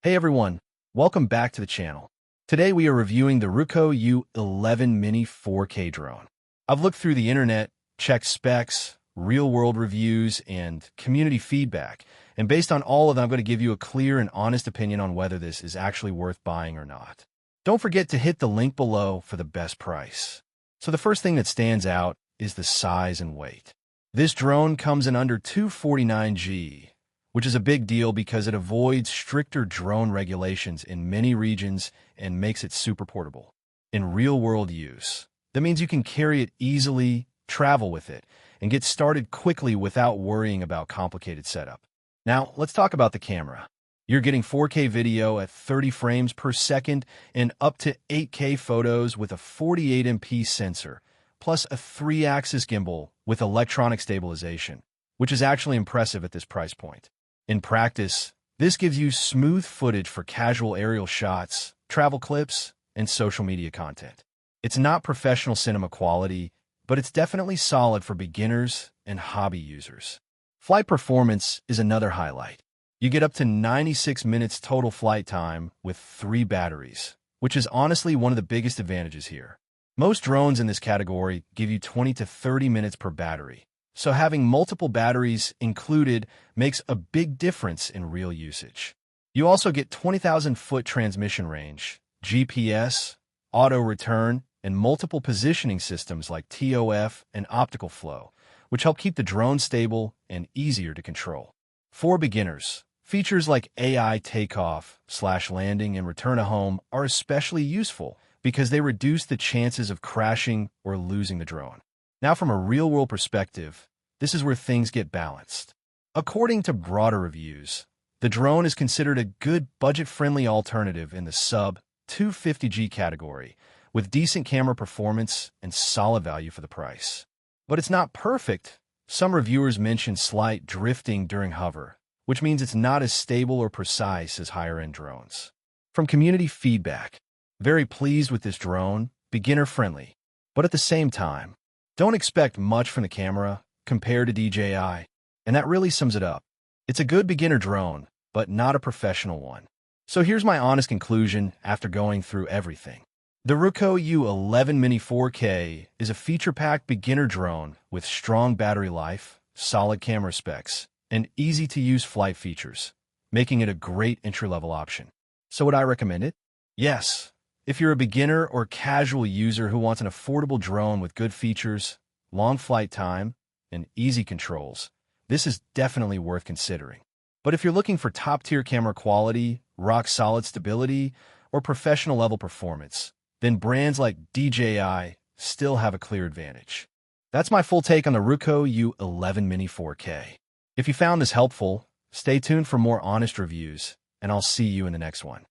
Hey everyone, welcome back to the channel. Today we are reviewing the Ruko U11MINI 4K drone. I've looked through the internet, checked specs, real-world reviews, and community feedback, and based on all of them, I'm going to give you a clear and honest opinion on whether this is actually worth buying or not. Don't forget to hit the link below for the best price. So the first thing that stands out is the size and weight. This drone comes in under 249G, which is a big deal because it avoids stricter drone regulations in many regions and makes it super portable. In real-world use, that means you can carry it easily, travel with it, and get started quickly without worrying about complicated setup. Now, let's talk about the camera. You're getting 4K video at 30 frames per second and up to 8K photos with a 48MP sensor, plus a 3-axis gimbal with electronic stabilization, which is actually impressive at this price point. In practice, this gives you smooth footage for casual aerial shots, travel clips, and social media content. It's not professional cinema quality, but it's definitely solid for beginners and hobby users. Flight performance is another highlight. You get up to 96 minutes total flight time with 3 batteries, which is honestly one of the biggest advantages here. Most drones in this category give you 20 to 30 minutes per battery, so having multiple batteries included makes a big difference in real usage. You also get 20,000-foot transmission range, GPS, auto return, and multiple positioning systems like TOF and optical flow, which help keep the drone stable and easier to control. For beginners, features like AI takeoff, landing, and return to home are especially useful because they reduce the chances of crashing or losing the drone. Now, from a real-world perspective, this is where things get balanced. According to broader reviews, the drone is considered a good budget-friendly alternative in the sub-250G category, with decent camera performance and solid value for the price. But it's not perfect. Some reviewers mention slight drifting during hover, which means it's not as stable or precise as higher-end drones. From community feedback, very pleased with this drone, beginner-friendly, but at the same time, don't expect much from the camera compared to DJI, and that really sums it up. It's a good beginner drone, but not a professional one. So here's my honest conclusion after going through everything. The Ruko U11MINI 4K is a feature-packed beginner drone with strong battery life, solid camera specs, and easy-to-use flight features, making it a great entry-level option. So would I recommend it? Yes. If you're a beginner or casual user who wants an affordable drone with good features, long flight time, and easy controls, this is definitely worth considering. But if you're looking for top-tier camera quality, rock-solid stability, or professional-level performance, then brands like DJI still have a clear advantage. That's my full take on the Ruko U11MINI 4K. If you found this helpful, stay tuned for more honest reviews, and I'll see you in the next one.